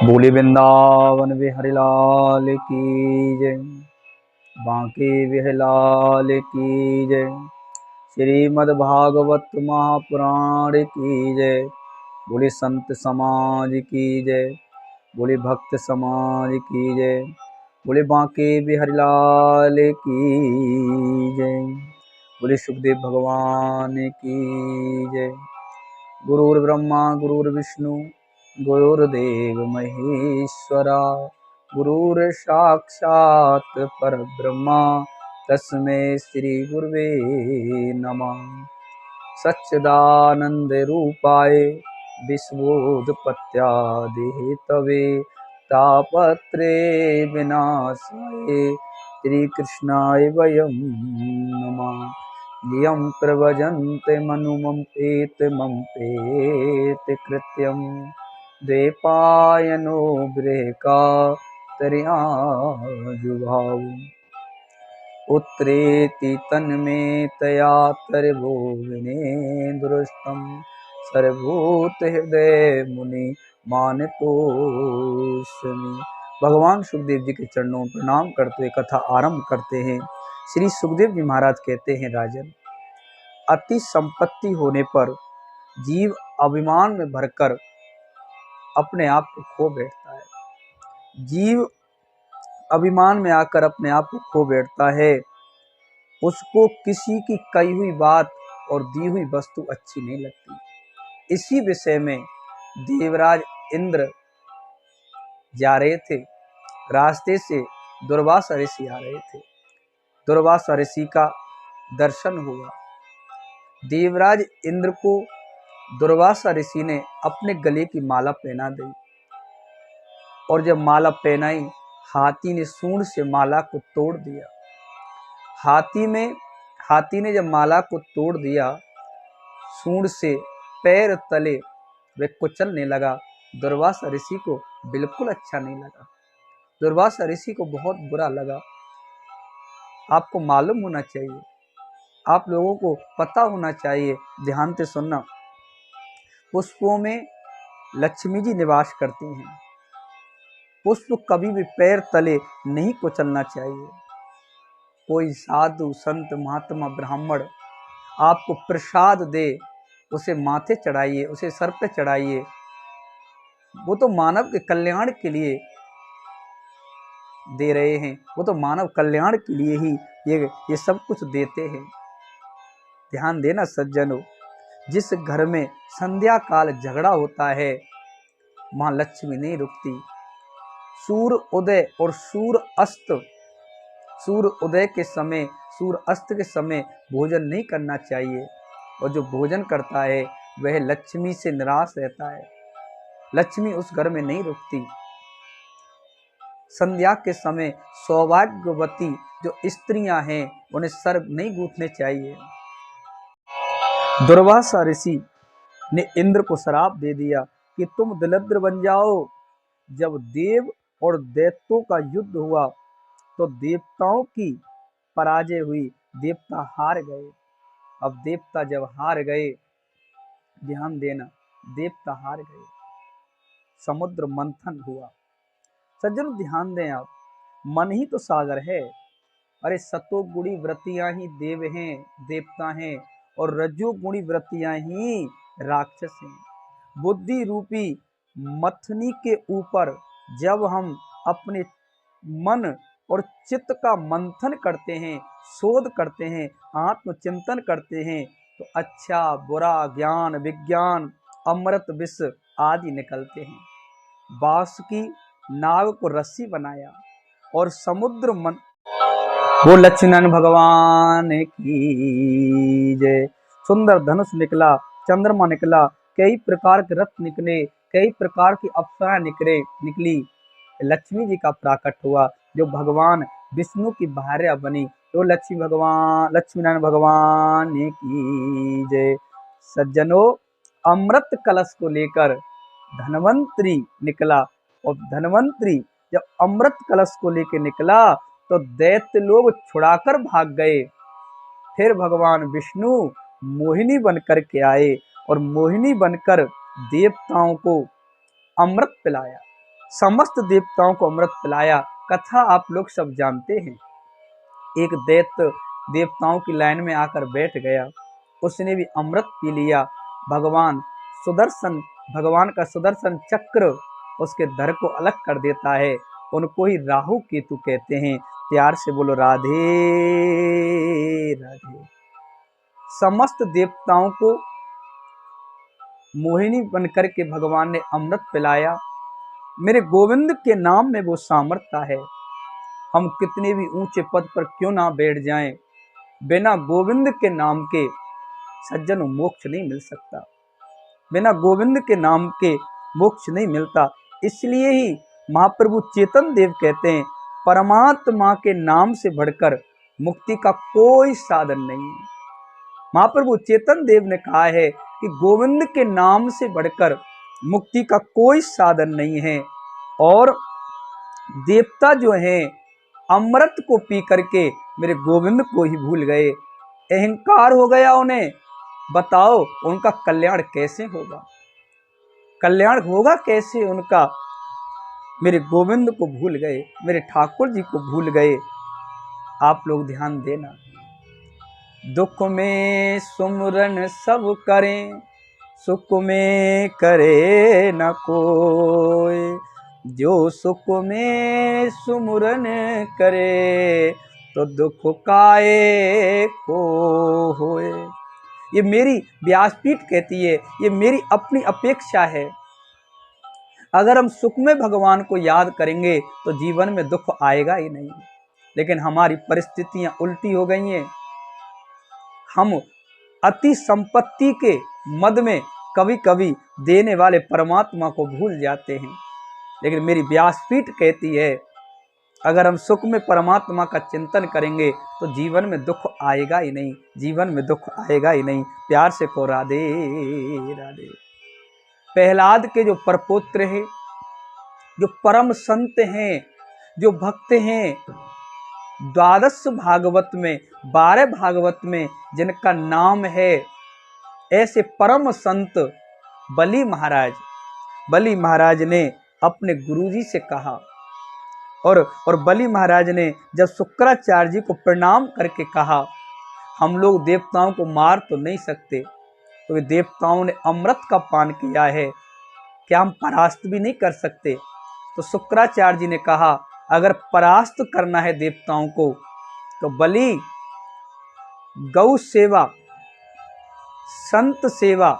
बोले वृंदावन बिहारी लाल की जय। बांके बिहारी लाल की जय। श्रीमद् भागवत महापुराण की जय। बोले संत समाज की जय। बोले भक्त समाज की जय। बोले बांके बिहारी लाल की जय। बोले सुखदेव भगवान की जय। गुरुर्ब्रह्मा गुरुर्विष्णु गुरुर्देव महेश्वरा। गुरुर्साक्षात् परब्रह्मा तस्मै श्री गुरुवे नमः। सच्चिदानंद रूपाय विश्वोत्पत्त्यादिहेतवे तापत्रे विनाशाय श्रीकृष्णाय वयं नमः। यं प्रव्रजन्ते मनुमं पेत कृत्यं द्वैपायनो ब्रेकातर्याजुभाव उत्रेति तन्मे तया तर्वोविने दृष्टं सर्वभूत हृदय मुनि मानतोस्मि। भगवान सुखदेव जी के चरणों में प्रणाम करते हुए कथा आरंभ करते हैं। श्री सुखदेव जी महाराज कहते हैं, राजन, अति संपत्ति होने पर जीव अभिमान में भरकर अपने आप को खो बैठता है। जीव अभिमान में आकर अपने आप को खो बैठता है। उसको किसी की कही हुई बात और दी हुई वस्तु अच्छी नहीं लगती। इसी विषय में देवराज इंद्र जा रहे थे। रास्ते से दुर्वासा ऋषि आ रहे थे। दुर्वासा ऋषि का दर्शन हुआ। देवराज इंद्र को दुर्वासा ऋषि ने अपने गले की माला पहना दी, और जब माला पहनाई, हाथी ने सूंड से माला को तोड़ दिया। हाथी ने जब माला को तोड़ दिया, सूंड से पैर तले वे कुचलने लगा। दुर्वासा ऋषि को बिल्कुल अच्छा नहीं लगा। दुर्वासा ऋषि को बहुत बुरा लगा। आपको मालूम होना चाहिए, आप लोगों को पता होना चाहिए, ध्यान से सुनना। पुष्पों में लक्ष्मी जी निवास करती हैं। पुष्प कभी भी पैर तले नहीं कुचलना चाहिए। कोई साधु संत महात्मा ब्राह्मण आपको प्रसाद दे, उसे माथे चढ़ाइए, उसे सर पे चढ़ाइए। वो तो मानव के कल्याण के लिए दे रहे हैं। वो तो मानव कल्याण के लिए ही ये सब कुछ देते हैं। ध्यान देना सज्जनों, जिस घर में संध्या काल झगड़ा होता है, वहां लक्ष्मी नहीं रुकती। सूर्य उदय और सूर्य उदय के समय, सूर्य अस्त के समय भोजन नहीं करना चाहिए। और जो भोजन करता है वह लक्ष्मी से निराश रहता है। लक्ष्मी उस घर में नहीं रुकती। संध्या के समय सौभाग्यवती जो स्त्रियां हैं, उन्हें सर नहीं गूंथने चाहिए। दुर्वासा ऋषि ने इंद्र को श्राप दे दिया कि तुम दरिद्र बन जाओ। जब देव और दैत्यों का युद्ध हुआ तो देवताओं की पराजय हुई, देवता हार गए। अब देवता जब हार गए, ध्यान देना, देवता हार गए, समुद्र मंथन हुआ। सज्जन ध्यान दें आप, मन ही तो सागर है। अरे सतोगुणी वृत्तियां ही देव हैं, देवता हैं, और रजोगुणी वृत्तियां ही राक्षस हैं। बुद्धि रूपी मथनी के ऊपर जब हम अपने मन और चित्त का मंथन करते हैं, शोध करते हैं, आत्मचिंतन करते हैं, तो अच्छा बुरा ज्ञान विज्ञान अमृत विष आदि निकलते हैं। बांसुरी नाग को रस्सी बनाया और समुद्र मन। वो लक्ष्मण भगवान की जय। सुंदर धनुष निकला, चंद्रमा निकला, कई प्रकार के रथ निकले, कई प्रकार की अप्सराएं निकली। लक्ष्मी जी का प्राकट हुआ, जो भगवान विष्णु की भार्या बनी। तो लक्ष्मीनारायण भगवान की जय। सज्जनों, अमृत कलश को लेकर धनवंतरी निकला, और धनवंतरी जब अमृत कलश को लेकर निकला तो दैत्य लोग छुड़ाकर भाग गए। फिर भगवान विष्णु मोहिनी बनकर के आए और मोहिनी बनकर देवताओं को अमृत पिलाया। समस्त देवताओं को अमृत पिलाया। कथा आप लोग सब जानते हैं। एक दैत्य देवताओं की लाइन में आकर बैठ गया, उसने भी अमृत पी लिया। भगवान का सुदर्शन चक्र उसके धड़ को अलग कर देता है। उनको ही राहु केतु कहते हैं। प्यार से बोलो राधे राधे। समस्त देवताओं को मोहिनी बनकर के भगवान ने अमृत पिलाया। मेरे गोविंद के नाम में वो सामर्थ्य है। हम कितने भी ऊंचे पद पर क्यों ना बैठ जाएं, बिना गोविंद के नाम के सज्जन मोक्ष नहीं मिल सकता। बिना गोविंद के नाम के मोक्ष नहीं मिलता। इसलिए ही महाप्रभु चेतन देव कहते हैं, परमात्मा के नाम से बढ़कर मुक्ति का कोई साधन नहीं है। महाप्रभु चेतन देव ने कहा है कि गोविंद के नाम से बढ़कर मुक्ति का कोई साधन नहीं है। और देवता जो हैं अमृत को पी करके मेरे गोविंद को ही भूल गए, अहंकार हो गया उन्हें। बताओ उनका कल्याण कैसे होगा? कल्याण होगा कैसे उनका? मेरे गोविंद को भूल गए, मेरे ठाकुर जी को भूल गए। आप लोग ध्यान देना, दुख में सुमरन सब करें, सुख में करे न कोई। जो सुख में सुमरन करे, तो दुख काए को होए। ये मेरी व्यासपीठ कहती है, ये मेरी अपनी अपेक्षा है। अगर हम सुख में भगवान को याद करेंगे तो जीवन में दुख आएगा ही नहीं। लेकिन हमारी परिस्थितियां उल्टी हो गई हैं। हम अति संपत्ति के मद में कभी कभी देने वाले परमात्मा को भूल जाते हैं। लेकिन मेरी व्यासपीठ कहती है, अगर हम सुख में परमात्मा का चिंतन करेंगे तो जीवन में दुख आएगा ही नहीं, जीवन में दुख आएगा ही नहीं। प्यार से को राधे राधे। प्रहलाद के जो परपुत्र हैं, जो परम संत हैं, जो भक्त हैं, 12 भागवत में 12 भागवत में जिनका नाम है, ऐसे परम संत बलि महाराज ने अपने गुरुजी से कहा। और बलि महाराज ने जब शुक्राचार्य जी को प्रणाम करके कहा, हम लोग देवताओं को मार तो नहीं सकते, तो देवताओं ने अमृत का पान किया है, क्या हम परास्त भी नहीं कर सकते? तो शुक्राचार्य जी ने कहा, अगर परास्त करना है देवताओं को तो बलि गौ सेवा, संत सेवा,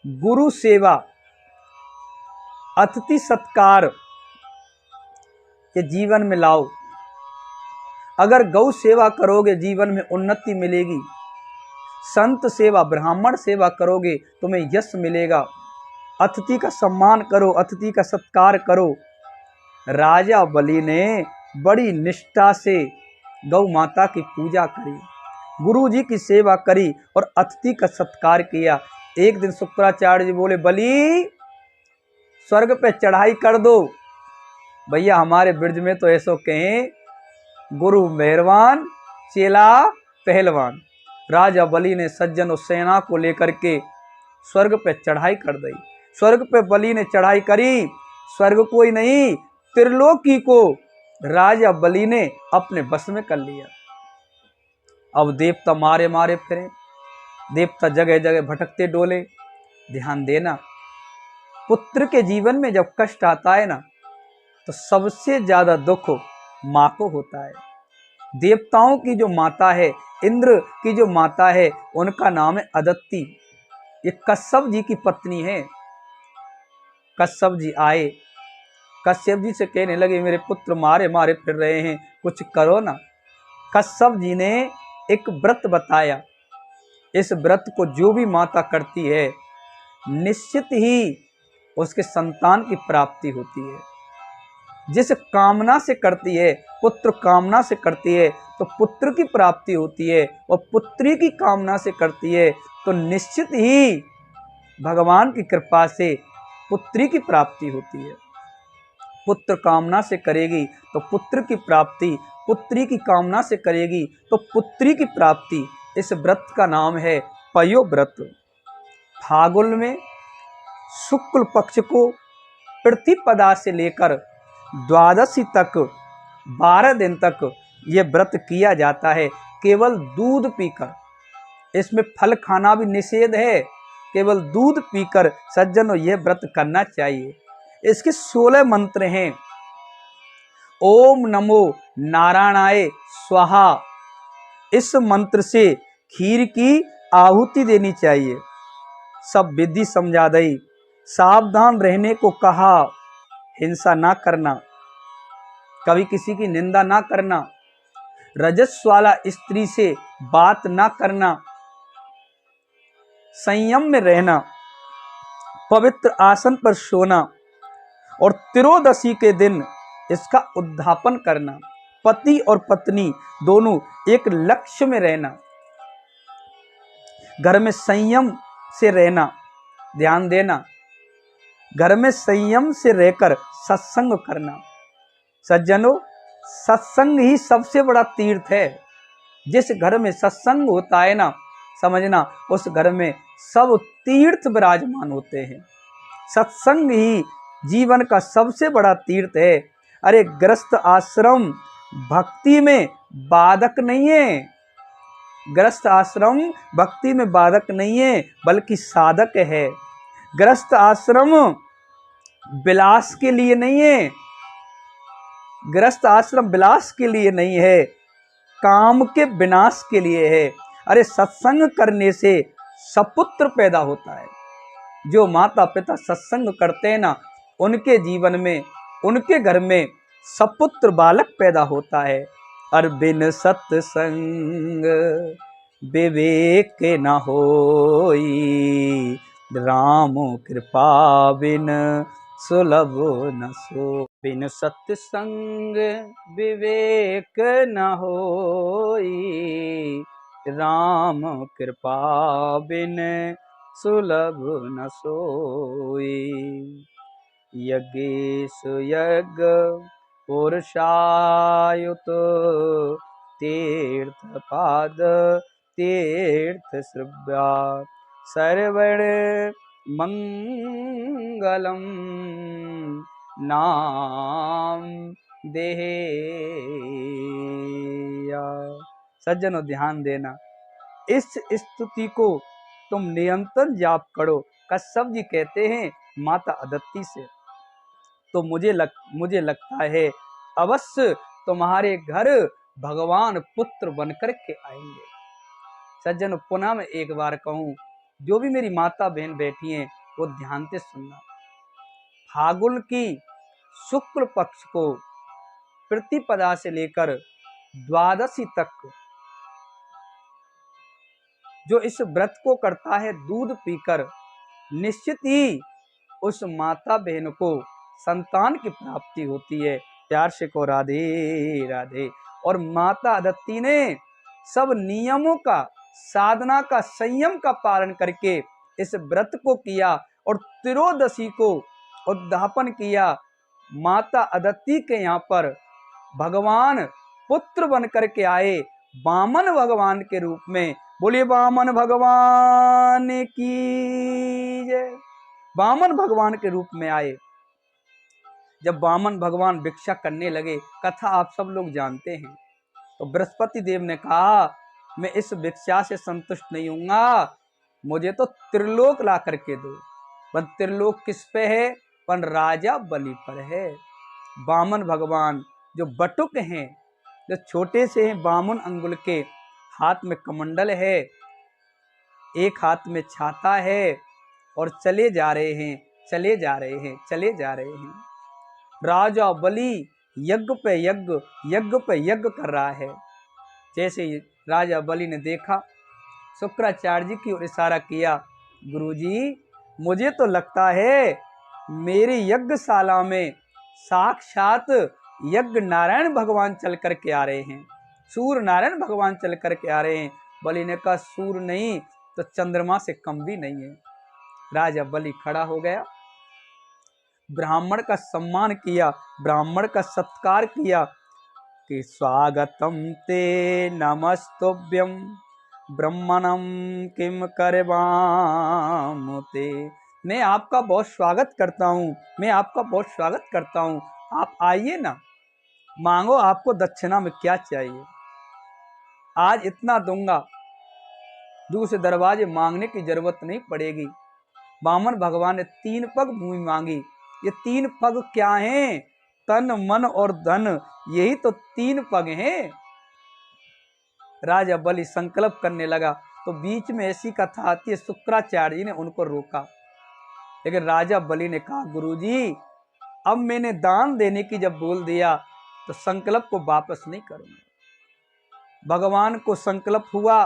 गुरु सेवा, अतिथि सत्कार ये जीवन में लाओ। अगर गौ सेवा करोगे जीवन में उन्नति मिलेगी, संत सेवा ब्राह्मण सेवा करोगे तुम्हें यश मिलेगा, अतिथि का सम्मान करो, अतिथि का सत्कार करो। राजा बलि ने बड़ी निष्ठा से गौ माता की पूजा करी, गुरु जी की सेवा करी और अतिथि का सत्कार किया। एक दिन शुक्राचार्य जी बोले, बलि स्वर्ग पे चढ़ाई कर दो। भैया हमारे ब्रज में तो ऐसो कहें, गुरु मेहरबान चेला पहलवान। राजा बलि ने सज्जन और सेना को लेकर के स्वर्ग पे चढ़ाई कर दी। स्वर्ग पे बलि ने चढ़ाई करी, स्वर्ग को ही नहीं त्रिलोकी को राजा बलि ने अपने बस में कर लिया। अब देवता मारे मारे फिरे, देवता जगह जगह भटकते डोले। ध्यान देना, पुत्र के जीवन में जब कष्ट आता है ना, तो सबसे ज्यादा दुख माँ को होता है। देवताओं की जो माता है, इंद्र की जो माता है, उनका नाम है अदिति। ये कश्यप जी की पत्नी है। कश्यप जी आए, कश्यप जी से कहने लगे, मेरे पुत्र मारे मारे फिर रहे हैं, कुछ करो ना। कश्यप जी ने एक व्रत बताया। इस व्रत को जो भी माता करती है, निश्चित ही उसके संतान की प्राप्ति होती है। जिस कामना से करती है, पुत्र कामना से करती है तो पुत्र की प्राप्ति होती है, और पुत्री की कामना से करती है तो निश्चित ही भगवान की कृपा से पुत्री की प्राप्ति होती है। पुत्र कामना से करेगी तो पुत्र की प्राप्ति, पुत्री की कामना से करेगी तो पुत्री की प्राप्ति। इस व्रत का नाम है पयो व्रत। फागुन में शुक्ल पक्ष को प्रतिपदा से लेकर द्वादशी तक 12 दिन तक ये व्रत किया जाता है, केवल दूध पीकर। इसमें फल खाना भी निषेध है, केवल दूध पीकर सज्जनों ये व्रत करना चाहिए। इसके 16 मंत्र हैं। ओम नमो नारायणाय स्वाहा, इस मंत्र से खीर की आहुति देनी चाहिए। सब विधि समझा दई, सावधान रहने को कहा, हिंसा ना करना, कभी किसी की निंदा ना करना, रजस वाला स्त्री से बात ना करना, संयम में रहना, पवित्र आसन पर सोना और त्रयोदशी के दिन इसका उद्धापन करना। पति और पत्नी दोनों एक लक्ष्य में रहना, घर में संयम से रहना, ध्यान देना, घर में संयम से रहकर सत्संग करना। सज्जनों, सत्संग ही सबसे बड़ा तीर्थ है। जिस घर में सत्संग होता है ना, समझना उस घर में सब तीर्थ विराजमान होते हैं। सत्संग ही जीवन का सबसे बड़ा तीर्थ है। अरे गृहस्थ आश्रम भक्ति में बाधक नहीं है, गृहस्थ आश्रम भक्ति में बाधक नहीं है बल्कि साधक है। गृहस्थ आश्रम विलास के लिए नहीं है, गृहस्थ आश्रम विलास के लिए नहीं है, काम के विनाश के लिए है। अरे सत्संग करने से सपुत्र पैदा होता है। जो माता पिता सत्संग करते हैं ना, उनके जीवन में, उनके घर में सपुत्र बालक पैदा होता है। और बिन सत्संग विवेक न होई, राम कृपा बिन सुलभ न सो। बिन सत्संग विवेक न होई, राम कृपा बिन सुलभ न सोई। यज्ञेश यज्ञ पुरुषायुत, तीर्थ पाद तीर्थ श्रव्या, सर्वण मंगलम नाम देहेया। सज्जनों ध्यान देना, इस स्तुति को तुम निरंतर जाप करो। कश्यप जी कहते हैं माता अदिति से, तो मुझे लगता है अवश्य तुम्हारे घर भगवान पुत्र बनकर के आएंगे। सज्जन पुनः मैं एक बार कहूँ, जो भी मेरी माता बहन बैठी हैं वो ध्यान से सुनना। फागुन की शुक्ल पक्ष को प्रतिपदा से लेकर द्वादशी तक जो इस व्रत को करता है दूध पीकर, निश्चित ही उस माता बहन को संतान की प्राप्ति होती है। प्यार से को राधे राधे। और माता अदिति ने सब नियमों का, साधना का, संयम का पालन करके इस व्रत को किया और त्रयोदशी को उद्धापन किया। माता अदिति के यहाँ पर भगवान पुत्र बन करके आए, वामन भगवान के रूप में। बोलिए वामन भगवान की जय। वामन भगवान के रूप में आए। जब वामन भगवान भिक्षा करने लगे, कथा आप सब लोग जानते हैं, तो बृहस्पति देव ने कहा मैं इस भिक्षा से संतुष्ट नहीं हूँगा, मुझे तो त्रिलोक ला करके दो। पर त्रिलोक किस पे है? पर राजा बलि पर है। वामन भगवान जो बटुक हैं, जो छोटे से हैं, वामन अंगुल के, हाथ में कमंडल है, एक हाथ में छाता है और चले जा रहे हैं, चले जा रहे हैं, चले जा रहे हैं। राजा बलि यज्ञ पे यज्ञ, यज्ञ पे यज्ञ कर रहा है। जैसे राजा बलि ने देखा, शुक्राचार्य जी की ओर इशारा किया, गुरुजी मुझे तो लगता है मेरी यज्ञशाला में साक्षात यज्ञ नारायण भगवान चल कर के आ रहे हैं, सूर्य नारायण भगवान चल कर के आ रहे हैं। बलि ने कहा सूर्य नहीं तो चंद्रमा से कम भी नहीं है। राजा बलि खड़ा हो गया, ब्राह्मण का सम्मान किया, ब्राह्मण का सत्कार किया कि स्वागतम ते नमस्तुभ्यं ब्रह्मणं किम करवाम ते मैं आपका बहुत स्वागत करता हूँ, मैं आपका बहुत स्वागत करता हूँ, आप आइए ना, मांगो, आपको दक्षिणा में क्या चाहिए, आज इतना दूंगा, दूसरे दरवाजे मांगने की जरूरत नहीं पड़ेगी। वामन भगवान ने 3 पग भूमि मांगी। ये 3 पग क्या हैं? तन, मन और धन, यही तो 3 पग हैं। राजा बलि संकल्प करने लगा तो बीच में ऐसी कथा आती है, शुक्राचार्य जी ने उनको रोका, लेकिन राजा बलि ने कहा, गुरुजी अब मैंने दान देने की जब बोल दिया तो संकल्प को वापस नहीं करूंगा। भगवान को संकल्प हुआ,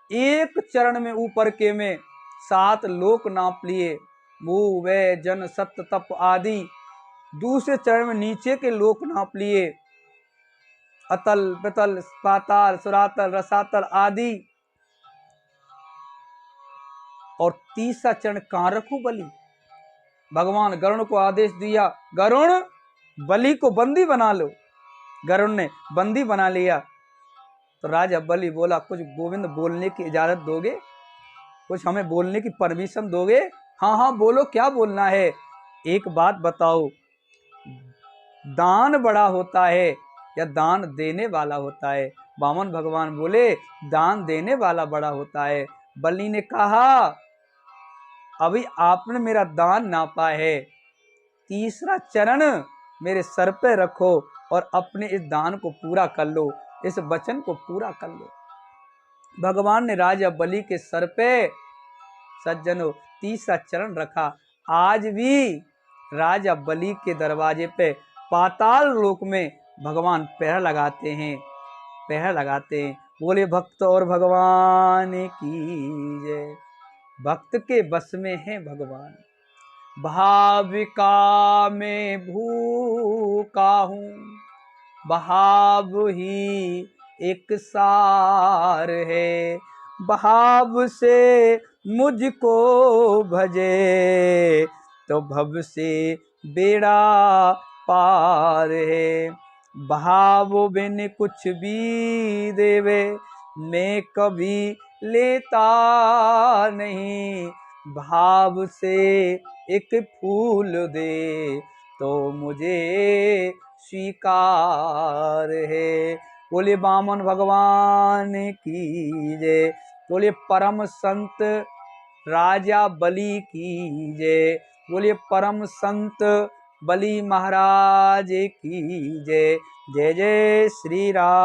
एक चरण में ऊपर के में 7 लोक नाप लिए, भू वे जन सत्य तप आदि। दूसरे चरण में नीचे के लोक नाप लिए, अतल पितल पाताल सुरातल रसातल आदि। और तीसरा चरण कहां रखूं? बलि। भगवान गरुण को आदेश दिया, गरुण बलि को बंदी बना लो। गरुण ने बंदी बना लिया। तो राजा बलि बोला, कुछ गोविंद बोलने की इजाजत दोगे? कुछ हमें बोलने की परमिशन दोगे? हाँ हाँ बोलो, क्या बोलना है? एक बात बताओ, दान बड़ा होता है या दान देने वाला होता है? वामन भगवान बोले, दान देने वाला बड़ा होता है। बलि ने कहा, अभी आपने मेरा दान नापा है, तीसरा चरण मेरे सर पे रखो और अपने इस दान को पूरा कर लो, इस वचन को पूरा कर लो। भगवान ने राजा बलि के सर पे, सज्जनों, तीसरा चरण रखा। आज भी राजा बलि के दरवाजे पे पाताल लोक में भगवान पहरा लगाते हैं, पहरा लगाते हैं। बोले भक्त और भगवान की जय। भक्त के बस में है भगवान। भाविका में भूखा हूँ, भाव ही एक सार है, भाव से मुझको भजे तो भव से बेड़ा पार है। भाव बिन कुछ भी देवे मैं कभी लेता नहीं, भाव से एक फूल दे तो मुझे स्वीकार है। बोले वामन भगवान की जय। बोले परम संत राजा बलि की जय। बोले परम संत बलि महाराज की जय। जय जय श्री राधे।